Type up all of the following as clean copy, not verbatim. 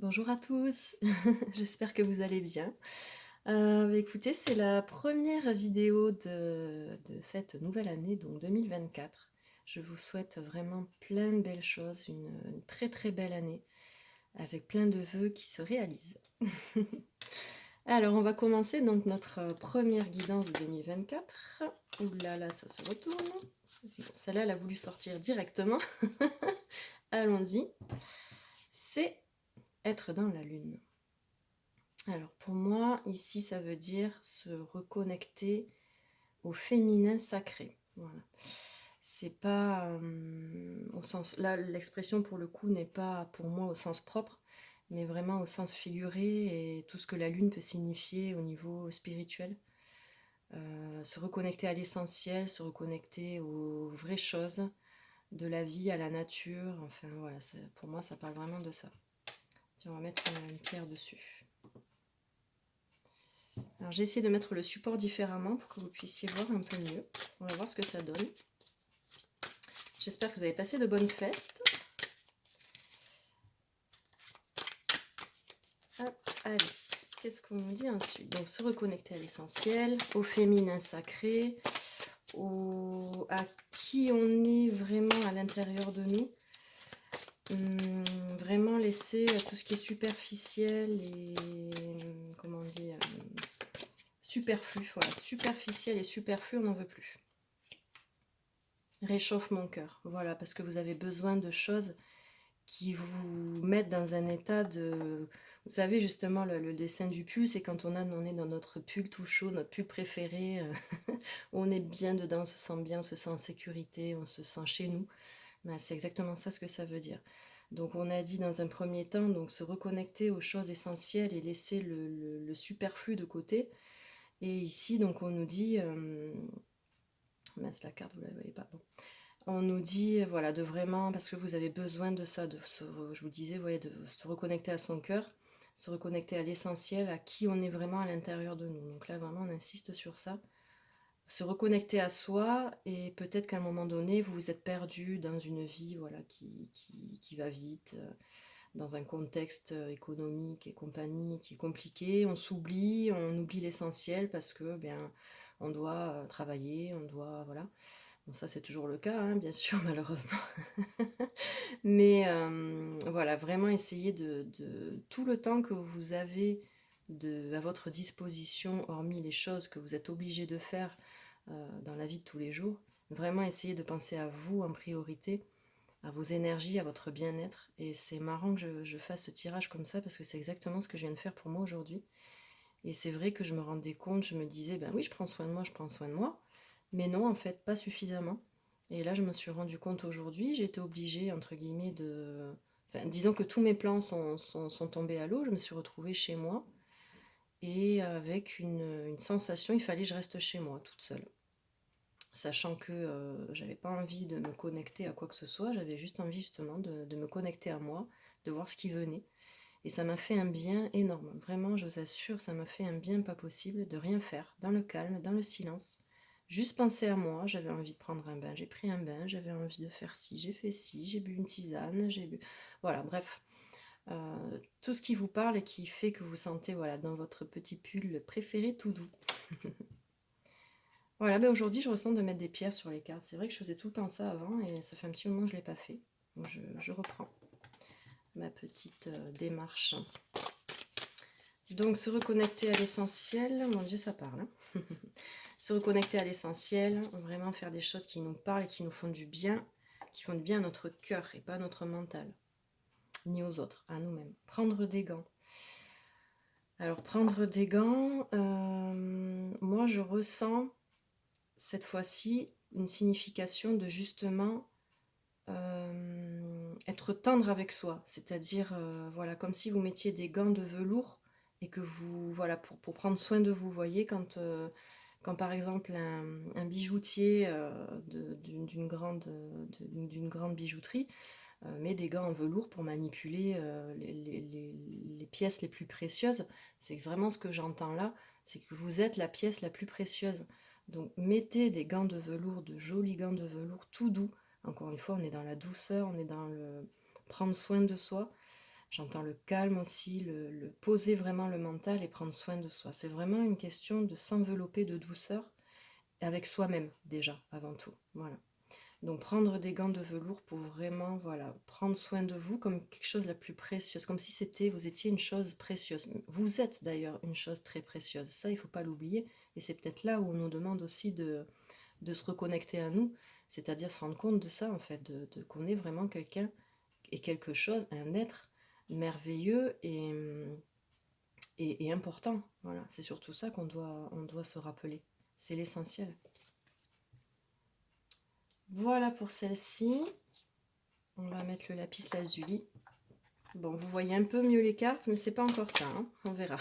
Bonjour à tous, j'espère que vous allez bien. Écoutez, c'est la première vidéo de cette nouvelle année, donc 2024. Je vous souhaite vraiment plein de belles choses, une très très belle année, avec plein de vœux qui se réalisent. Alors, on va commencer donc notre première guidance de 2024. Ouh là là, ça se retourne. Bon, celle-là, elle a voulu sortir directement. Allons-y. C'est être dans la lune. Alors pour moi, ici, ça veut dire se reconnecter au féminin sacré. Voilà. C'est pas au sens. Là, l'expression pour le coup n'est pas pour moi au sens propre, mais vraiment au sens figuré et tout ce que la lune peut signifier au niveau spirituel. Se reconnecter à l'essentiel, se reconnecter aux vraies choses, de la vie à la nature. Enfin voilà, pour moi, ça parle vraiment de ça. Tiens, on va mettre une pierre dessus. Alors j'ai essayé de mettre le support différemment pour que vous puissiez voir un peu mieux. On va voir ce que ça donne. J'espère que vous avez passé de bonnes fêtes. Hop, allez, qu'est-ce qu'on nous dit ensuite? Donc se reconnecter à l'essentiel, au féminin sacré, à qui on est vraiment à l'intérieur de nous. Vraiment laisser tout ce qui est superficiel et comment on dit superflu. Voilà, superficiel et superflu, on n'en veut plus. Réchauffe mon cœur, voilà, parce que vous avez besoin de choses qui vous mettent dans un état de... Vous savez justement le dessin du pull, c'est quand on est dans notre pull tout chaud, notre pull préféré, on est bien dedans, on se sent bien, on se sent en sécurité, on se sent chez nous. Ben, c'est exactement ça ce que ça veut dire. Donc on a dit dans un premier temps, donc se reconnecter aux choses essentielles et laisser le superflu de côté. Et ici, donc on nous dit... mince, la carte, vous ne la voyez pas. Bon. On nous dit, voilà, de vraiment, parce que vous avez besoin de ça, je vous disais, voyez, de se reconnecter à son cœur, se reconnecter à l'essentiel, à qui on est vraiment à l'intérieur de nous. Donc là, vraiment, on insiste sur ça. Se reconnecter à soi, et peut-être qu'à un moment donné, vous vous êtes perdu dans une vie voilà, qui va vite, dans un contexte économique et compagnie qui est compliqué. On s'oublie, on oublie l'essentiel parce que, bien, on doit travailler, on doit, voilà. Bon, ça, c'est toujours le cas, hein, bien sûr, malheureusement. Mais voilà, vraiment essayer tout le temps que vous avez à votre disposition, hormis les choses que vous êtes obligé de faire dans la vie de tous les jours, vraiment essayer de penser à vous en priorité, à vos énergies, à votre bien-être. Et c'est marrant que je fasse ce tirage comme ça parce que c'est exactement ce que je viens de faire pour moi aujourd'hui. Et c'est vrai que je me rendais compte, je me disais, ben oui, je prends soin de moi, je prends soin de moi. Mais non, en fait, pas suffisamment. Et là, je me suis rendu compte aujourd'hui, j'ai été obligée, entre guillemets, de... Enfin, disons que tous mes plans sont tombés à l'eau, je me suis retrouvée chez moi, et avec une sensation, il fallait que je reste chez moi, toute seule. Sachant que j'avais pas envie de me connecter à quoi que ce soit, j'avais juste envie justement de me connecter à moi, de voir ce qui venait. Et ça m'a fait un bien énorme. Vraiment, je vous assure, ça m'a fait un bien pas possible de rien faire, dans le calme, dans le silence. Juste penser à moi, j'avais envie de prendre un bain, j'ai pris un bain, j'avais envie de faire ci, j'ai bu une tisane, j'ai bu... Voilà, bref. Tout ce qui vous parle et qui fait que vous sentez voilà, dans votre petit pull préféré tout doux. Voilà, ben aujourd'hui je ressens de mettre des pierres sur les cartes. C'est vrai que je faisais tout le temps ça avant et ça fait un petit moment que je ne l'ai pas fait. Donc je reprends ma petite démarche. Donc se reconnecter à l'essentiel, mon Dieu ça parle. Hein. Se reconnecter à l'essentiel, vraiment faire des choses qui nous parlent et qui nous font du bien, qui font du bien à notre cœur et pas à notre mental, ni aux autres, à nous-mêmes. Prendre des gants. Alors prendre des gants, moi je ressens cette fois-ci une signification de justement être tendre avec soi, c'est-à-dire voilà, comme si vous mettiez des gants de velours et que vous, voilà, pour prendre soin de vous, voyez, quand par exemple un bijoutier d'une grande bijouterie met des gants en velours pour manipuler les pièces les plus précieuses, c'est vraiment ce que j'entends là, c'est que vous êtes la pièce la plus précieuse. Donc mettez des gants de velours, de jolis gants de velours tout doux. Encore une fois, on est dans la douceur, on est dans le prendre soin de soi. J'entends le calme aussi, poser vraiment le mental et prendre soin de soi. C'est vraiment une question de s'envelopper de douceur avec soi-même déjà, avant tout. Voilà. Donc prendre des gants de velours pour vraiment, voilà, prendre soin de vous comme quelque chose de la plus précieuse, comme si vous étiez une chose précieuse. Vous êtes d'ailleurs une chose très précieuse. Ça, il ne faut pas l'oublier. Et c'est peut-être là où on nous demande aussi de se reconnecter à nous, c'est-à-dire se rendre compte de ça, en fait, qu'on est vraiment quelqu'un et quelque chose, un être merveilleux et important. Voilà, c'est surtout ça on doit se rappeler. C'est l'essentiel. Voilà pour celle-ci. On va mettre le lapis lazuli. Bon, vous voyez un peu mieux les cartes, mais c'est pas encore ça, hein. On verra.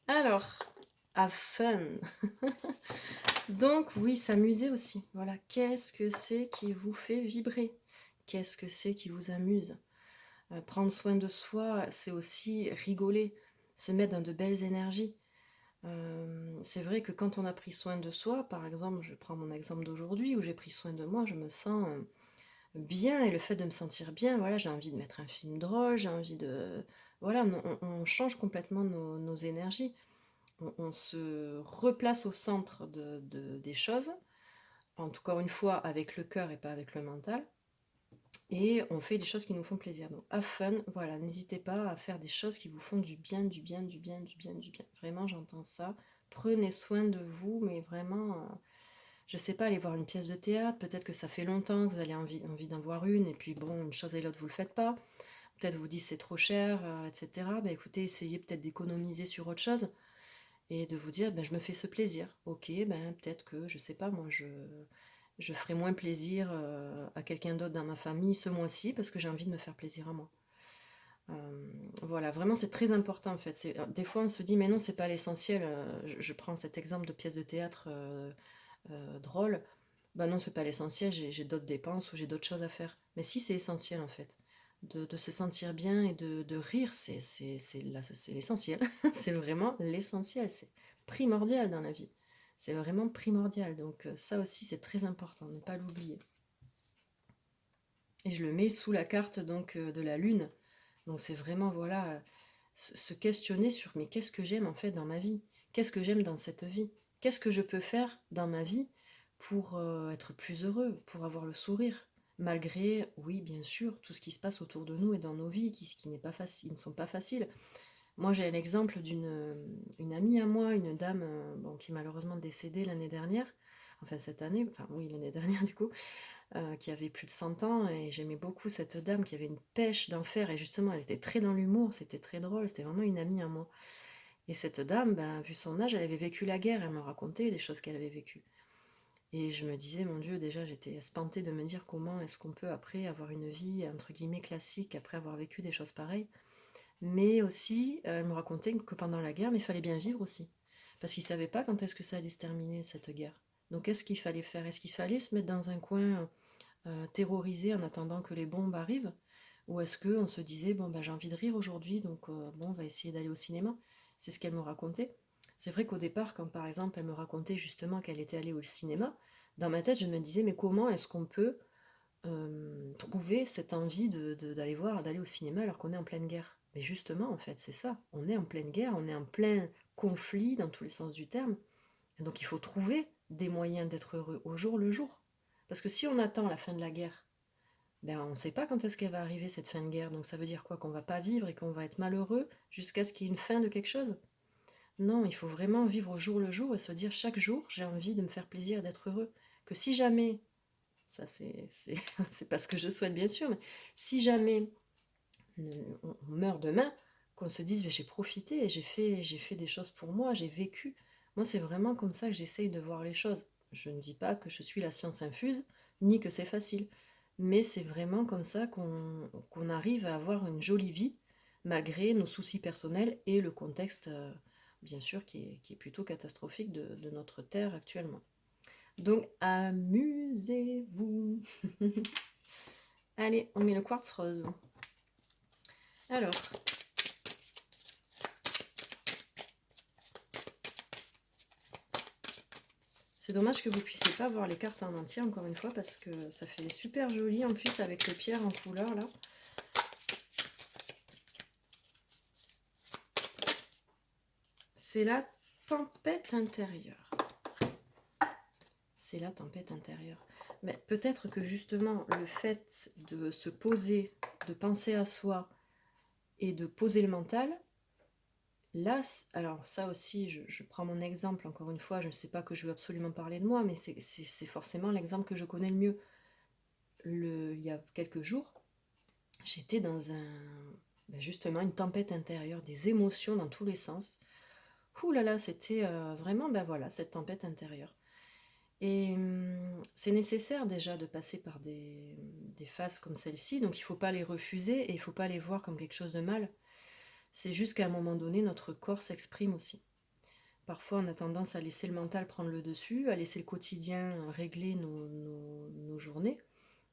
Alors, have fun. Donc oui, s'amuser aussi. Voilà, qu'est-ce que c'est qui vous fait vibrer? Qu'est-ce que c'est qui vous amuse? Prendre soin de soi, c'est aussi rigoler, se mettre dans de belles énergies. C'est vrai que quand on a pris soin de soi, par exemple, je prends mon exemple d'aujourd'hui, où j'ai pris soin de moi, je me sens bien, et le fait de me sentir bien, voilà, j'ai envie de mettre un film drôle, j'ai envie de... Voilà, on change complètement nos énergies, on se replace au centre des choses, en tout cas une fois avec le cœur et pas avec le mental, et on fait des choses qui nous font plaisir. Donc, have fun, voilà, n'hésitez pas à faire des choses qui vous font du bien, du bien, du bien, du bien, du bien. Vraiment, j'entends ça. Prenez soin de vous, mais vraiment, je sais pas, aller voir une pièce de théâtre, peut-être que ça fait longtemps que vous avez envie d'en voir une, et puis bon, une chose et l'autre, vous le faites pas. Peut-être vous dites c'est trop cher, etc. Ben écoutez, essayez peut-être d'économiser sur autre chose, et de vous dire, ben je me fais ce plaisir. Ok, ben peut-être que, je sais pas, moi, je ferai moins plaisir à quelqu'un d'autre dans ma famille ce mois-ci, parce que j'ai envie de me faire plaisir à moi. Voilà, vraiment c'est très important en fait. Des fois on se dit mais non c'est pas l'essentiel. Je prends cet exemple de pièce de théâtre drôle. Bah non c'est pas l'essentiel, j'ai d'autres dépenses ou j'ai d'autres choses à faire. Mais si c'est essentiel en fait. De se sentir bien et de rire, c'est l'essentiel. C'est vraiment l'essentiel, c'est primordial dans la vie. C'est vraiment primordial. Donc ça aussi c'est très important, ne pas l'oublier. Et je le mets sous la carte donc de la lune. Donc c'est vraiment, voilà, se questionner sur mais qu'est-ce que j'aime en fait dans ma vie? Qu'est-ce que j'aime dans cette vie? Qu'est-ce que je peux faire dans ma vie pour être plus heureux, pour avoir le sourire? Malgré, oui, bien sûr, tout ce qui se passe autour de nous et dans nos vies qui n'est pas facile, ne sont pas faciles. Moi, j'ai l'exemple d'une une amie à moi, une dame bon, qui est malheureusement décédée l'année dernière, enfin cette année, enfin oui, l'année dernière du coup, qui avait plus de 100 ans, et j'aimais beaucoup cette dame qui avait une pêche d'enfer, et justement elle était très dans l'humour, c'était très drôle, c'était vraiment une amie à moi. Et cette dame, ben, vu son âge, elle avait vécu la guerre, elle me racontait des choses qu'elle avait vécues. Et je me disais, mon Dieu, déjà j'étais espantée de me dire comment est-ce qu'on peut après avoir une vie entre guillemets classique après avoir vécu des choses pareilles. Mais aussi, elle me racontait que pendant la guerre, mais il fallait bien vivre aussi. Parce qu'ils ne savaient pas quand est-ce que ça allait se terminer, cette guerre. Donc qu'est-ce qu'il fallait faire? Est-ce qu'il fallait se mettre dans un coin terrorisé en attendant que les bombes arrivent? Ou est-ce qu'on se disait, bon, ben, j'ai envie de rire aujourd'hui, donc bon, on va essayer d'aller au cinéma? C'est ce qu'elle me racontait. C'est vrai qu'au départ, quand par exemple elle me racontait justement qu'elle était allée au cinéma, dans ma tête je me disais, mais comment est-ce qu'on peut trouver cette envie d'aller au cinéma alors qu'on est en pleine guerre? Mais justement, en fait, c'est ça. On est en pleine guerre, on est en plein conflit dans tous les sens du terme. Et donc il faut trouver des moyens d'être heureux au jour le jour. Parce que si on attend la fin de la guerre, ben on ne sait pas quand est-ce qu'elle va arriver cette fin de guerre. Donc ça veut dire quoi? Qu'on va pas vivre et qu'on va être malheureux jusqu'à ce qu'il y ait une fin de quelque chose? Non, il faut vraiment vivre au jour le jour et se dire chaque jour, j'ai envie de me faire plaisir et d'être heureux. Que si jamais, ça c'est pas ce que je souhaite bien sûr, mais si jamais on meurt demain, qu'on se dise j'ai profité et j'ai fait des choses pour moi, j'ai vécu. Moi, c'est vraiment comme ça que j'essaye de voir les choses. Je ne dis pas que je suis la science infuse, ni que c'est facile, mais c'est vraiment comme ça qu'on arrive à avoir une jolie vie, malgré nos soucis personnels et le contexte, bien sûr, qui est plutôt catastrophique de notre Terre actuellement. Donc, amusez-vous. Allez, on met le quartz rose. Alors, c'est dommage que vous puissiez pas voir les cartes en entier encore une fois parce que ça fait super joli en plus avec les pierres en couleur là. c'est la tempête intérieure. C'est la tempête intérieure. Mais peut-être que justement, le fait de se poser, de penser à soi et de poser le mental, là, alors ça aussi, je prends mon exemple, encore une fois, je ne sais pas que je veux absolument parler de moi, mais c'est forcément l'exemple que je connais le mieux. Il y a quelques jours, j'étais dans justement une tempête intérieure, des émotions dans tous les sens. Ouh là là, c'était vraiment, voilà, cette tempête intérieure. Et c'est nécessaire déjà de passer par des phases comme celle-ci, donc il ne faut pas les refuser et il ne faut pas les voir comme quelque chose de mal. C'est juste qu'à un moment donné, notre corps s'exprime aussi. Parfois, on a tendance à laisser le mental prendre le dessus, à laisser le quotidien régler nos journées,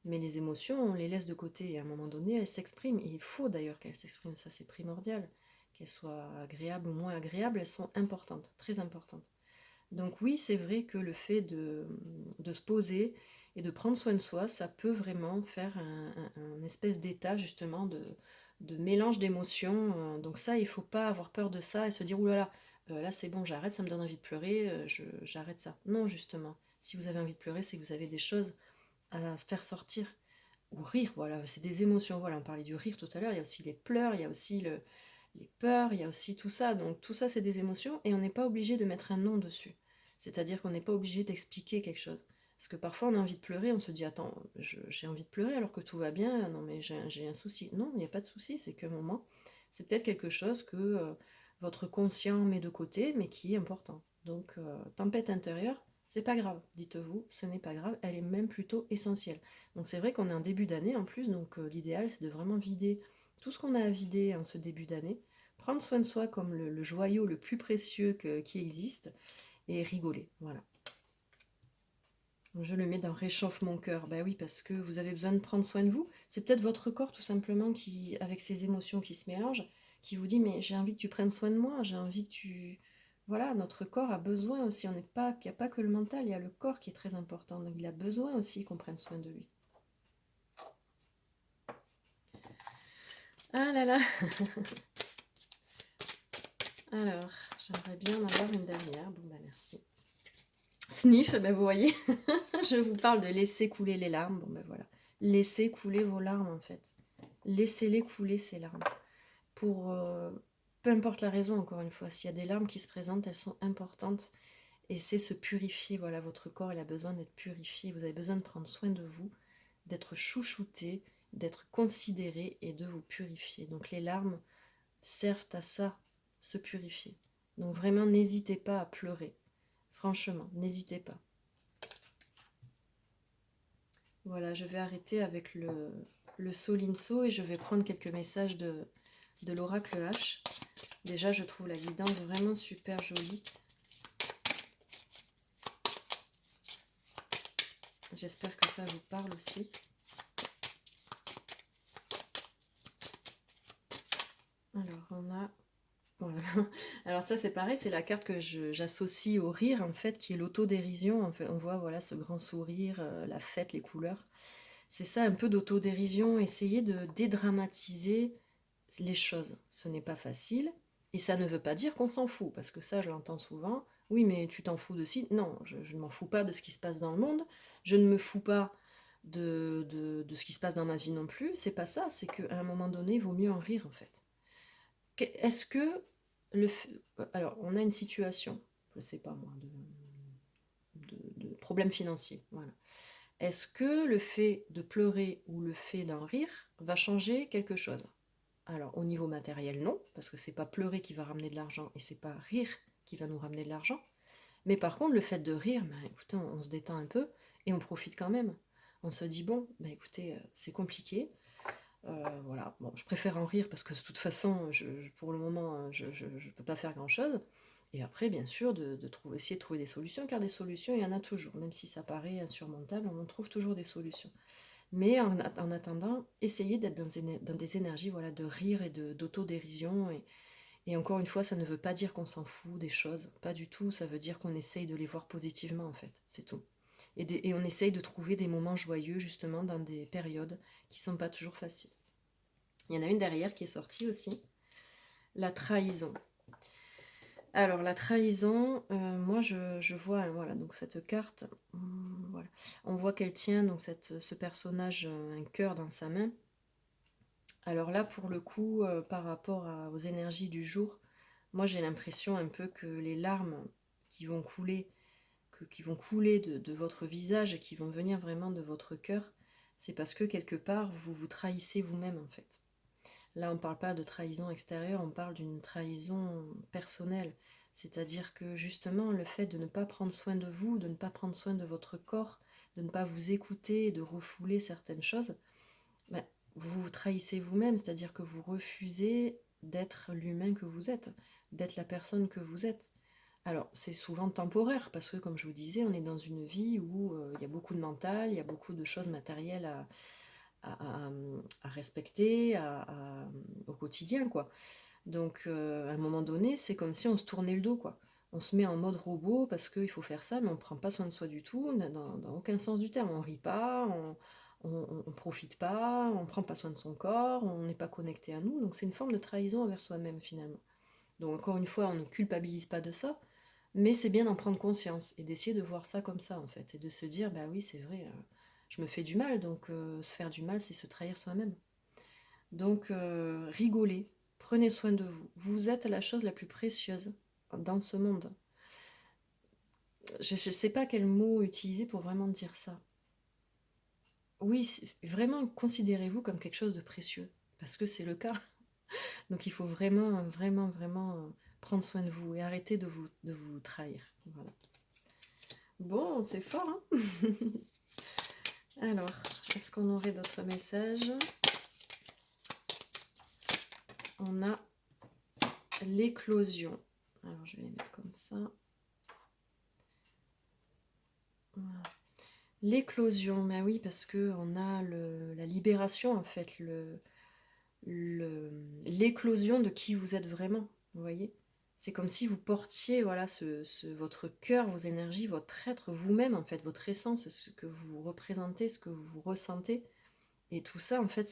mais les émotions, on les laisse de côté et à un moment donné, elles s'expriment. Et il faut d'ailleurs qu'elles s'expriment, ça c'est primordial. Qu'elles soient agréables ou moins agréables, elles sont importantes, très importantes. Donc oui, c'est vrai que le fait de se poser et de prendre soin de soi, ça peut vraiment faire un espèce d'état justement de mélange d'émotions. Donc ça, il ne faut pas avoir peur de ça et se dire, oulala, là c'est bon, j'arrête, ça me donne envie de pleurer, j'arrête ça. Non, justement, si vous avez envie de pleurer, c'est que vous avez des choses à se faire sortir. Ou rire, voilà, c'est des émotions. Voilà, on parlait du rire tout à l'heure, il y a aussi les pleurs, il y a aussi les peurs, il y a aussi tout ça. Donc tout ça, c'est des émotions et on n'est pas obligé de mettre un nom dessus. C'est-à-dire qu'on n'est pas obligé d'expliquer quelque chose. Parce que parfois on a envie de pleurer, on se dit attends, j'ai envie de pleurer alors que tout va bien, non mais j'ai un souci. Non, il n'y a pas de souci, c'est qu'un moment, c'est peut-être quelque chose que votre conscient met de côté, mais qui est important. Donc tempête intérieure, c'est pas grave, dites-vous, ce n'est pas grave, elle est même plutôt essentielle. Donc c'est vrai qu'on est en début d'année en plus, donc l'idéal c'est de vraiment vider tout ce qu'on a à vider en ce début d'année, prendre soin de soi comme le joyau le plus précieux qui existe, et rigoler, voilà. Je le mets dans réchauffe mon cœur. Bah oui, parce que vous avez besoin de prendre soin de vous. C'est peut-être votre corps tout simplement qui, avec ses émotions qui se mélangent, qui vous dit mais j'ai envie que tu prennes soin de moi, j'ai envie que tu... Voilà, notre corps a besoin aussi. On n'est pas, il n'y a pas que le mental, il y a le corps qui est très important. Donc il a besoin aussi qu'on prenne soin de lui. Ah là là. Alors, j'aimerais bien en avoir une dernière. Bon bah merci. Sniff, ben vous voyez, je vous parle de laisser couler les larmes. Bon ben voilà, laissez couler vos larmes en fait. Laissez-les couler ces larmes. Pour peu importe la raison, encore une fois, s'il y a des larmes qui se présentent, elles sont importantes et c'est se purifier. Voilà, votre corps il a besoin d'être purifié. Vous avez besoin de prendre soin de vous, d'être chouchouté, d'être considéré et de vous purifier. Donc les larmes servent à ça, se purifier. Donc vraiment, n'hésitez pas à pleurer. Franchement, n'hésitez pas. Voilà, je vais arrêter avec le Solinso et je vais prendre quelques messages de l'oracle H. Déjà, je trouve la guidance vraiment super jolie. J'espère que ça vous parle aussi. Alors, on a... Voilà. Alors ça, c'est pareil, c'est la carte que j'associe au rire, en fait, qui est l'autodérision. En fait, on voit voilà, ce grand sourire, la fête, les couleurs. C'est ça, un peu d'autodérision, essayer de dédramatiser les choses. Ce n'est pas facile, et ça ne veut pas dire qu'on s'en fout, parce que ça, je l'entends souvent. Oui, mais tu t'en fous de ci. Non, je ne m'en fous pas de ce qui se passe dans le monde. Je ne me fous pas de ce qui se passe dans ma vie non plus. C'est pas ça, c'est qu'à un moment donné, il vaut mieux en rire, en fait. Est-ce que alors, on a une situation, je sais pas moi, de problème financier, voilà. Est-ce que le fait de pleurer ou le fait d'en rire va changer quelque chose? Alors, au niveau matériel, non, parce que c'est pas pleurer qui va ramener de l'argent et c'est pas rire qui va nous ramener de l'argent. Mais par contre, le fait de rire, ben, écoutez, on se détend un peu et on profite quand même. On se dit, bon, ben, écoutez, c'est compliqué. Voilà, bon, je préfère en rire parce que de toute façon, pour le moment, je ne peux pas faire grand-chose. Et après, bien sûr, essayer de trouver des solutions, car des solutions, il y en a toujours. Même si ça paraît insurmontable, on trouve toujours des solutions. Mais en attendant, essayez d'être dans des énergies voilà, de rire et d'autodérision. Et encore une fois, ça ne veut pas dire qu'on s'en fout des choses. Pas du tout, ça veut dire qu'on essaye de les voir positivement, en fait. C'est tout. Et on essaye de trouver des moments joyeux, justement, dans des périodes qui ne sont pas toujours faciles. Il y en a une derrière qui est sortie aussi. La trahison. Alors la trahison, moi je vois, hein, voilà, donc cette carte, voilà. On voit qu'elle tient donc ce personnage, un cœur dans sa main. Alors là, pour le coup, par rapport aux énergies du jour, moi j'ai l'impression un peu que les larmes qui vont couler, qui vont couler de votre visage et qui vont venir vraiment de votre cœur, c'est parce que quelque part, vous vous trahissez vous-même en fait. Là, on ne parle pas de trahison extérieure, on parle d'une trahison personnelle. C'est-à-dire que justement, le fait de ne pas prendre soin de vous, de ne pas prendre soin de votre corps, de ne pas vous écouter, de refouler certaines choses, ben, vous vous trahissez vous-même, c'est-à-dire que vous refusez d'être l'humain que vous êtes, d'être la personne que vous êtes. Alors, c'est souvent temporaire, parce que comme je vous disais, on est dans une vie où il y a beaucoup de mental, il y a beaucoup de choses matérielles à respecter au quotidien, quoi. Donc, à un moment donné, c'est comme si on se tournait le dos, quoi. On se met en mode robot parce qu'il faut faire ça, mais on ne prend pas soin de soi du tout, dans aucun sens du terme. On rit pas, on profite pas, on prend pas soin de son corps, on n'est pas connecté à nous. Donc, c'est une forme de trahison envers soi-même, finalement. Donc, encore une fois, on ne culpabilise pas de ça, mais c'est bien d'en prendre conscience et d'essayer de voir ça comme ça, en fait, et de se dire, bah oui, c'est vrai, je me fais du mal, donc se faire du mal, c'est se trahir soi-même. Donc, rigolez, prenez soin de vous. Vous êtes la chose la plus précieuse dans ce monde. Je ne sais pas quel mot utiliser pour vraiment dire ça. Oui, vraiment, considérez-vous comme quelque chose de précieux, parce que c'est le cas. Donc, il faut vraiment, vraiment, vraiment prendre soin de vous et arrêter de vous trahir. Voilà. Bon, c'est fort, hein. Alors, est-ce qu'on aurait d'autres messages? On a l'éclosion. Alors, je vais les mettre comme ça. Voilà. L'éclosion, bah oui, parce que on a la libération, en fait, l'éclosion de qui vous êtes vraiment, vous voyez? C'est comme si vous portiez, voilà, votre cœur, vos énergies, votre être, vous-même, en fait, votre essence, ce que vous représentez, ce que vous ressentez. Et tout ça, en fait,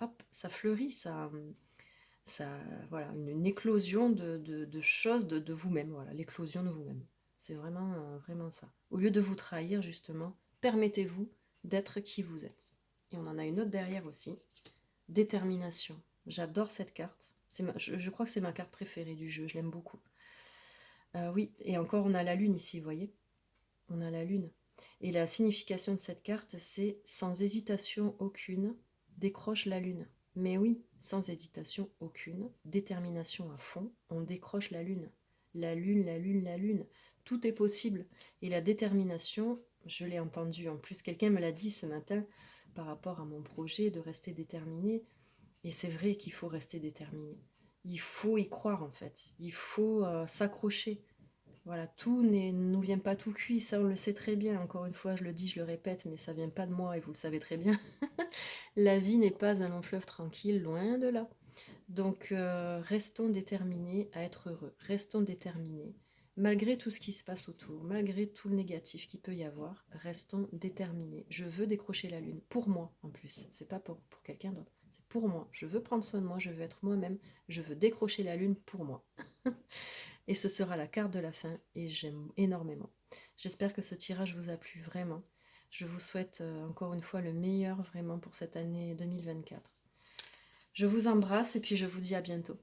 hop, ça fleurit, ça, voilà, une éclosion de choses de vous-même, voilà, l'éclosion de vous-même. C'est vraiment, vraiment ça. Au lieu de vous trahir, justement, permettez-vous d'être qui vous êtes. Et on en a une autre derrière aussi, détermination. J'adore cette carte. Je crois que c'est ma carte préférée du jeu, je l'aime beaucoup. Oui, et encore, on a la lune ici, vous voyez? On a la lune. Et la signification de cette carte, c'est sans hésitation aucune, décroche la lune. Mais oui, sans hésitation aucune, détermination à fond, on décroche la lune. La lune, la lune, la lune. Tout est possible. Et la détermination, je l'ai entendu, en plus quelqu'un me l'a dit ce matin par rapport à mon projet de rester déterminé. Et c'est vrai qu'il faut rester déterminé. Il faut y croire en fait. Il faut s'accrocher. Voilà, tout ne nous vient pas tout cuit, ça on le sait très bien. Encore une fois, je le dis, je le répète, mais ça vient pas de moi et vous le savez très bien. La vie n'est pas un long fleuve tranquille, loin de là. Donc restons déterminés à être heureux, restons déterminés. Malgré tout ce qui se passe autour, malgré tout le négatif qu'il peut y avoir, restons déterminés. Je veux décrocher la lune, pour moi en plus, c'est pas pour quelqu'un d'autre, c'est pour moi. Je veux prendre soin de moi, je veux être moi-même, je veux décrocher la lune pour moi. Et ce sera la carte de la fin et j'aime énormément. J'espère que ce tirage vous a plu vraiment. Je vous souhaite encore une fois le meilleur vraiment pour cette année 2024. Je vous embrasse et puis je vous dis à bientôt.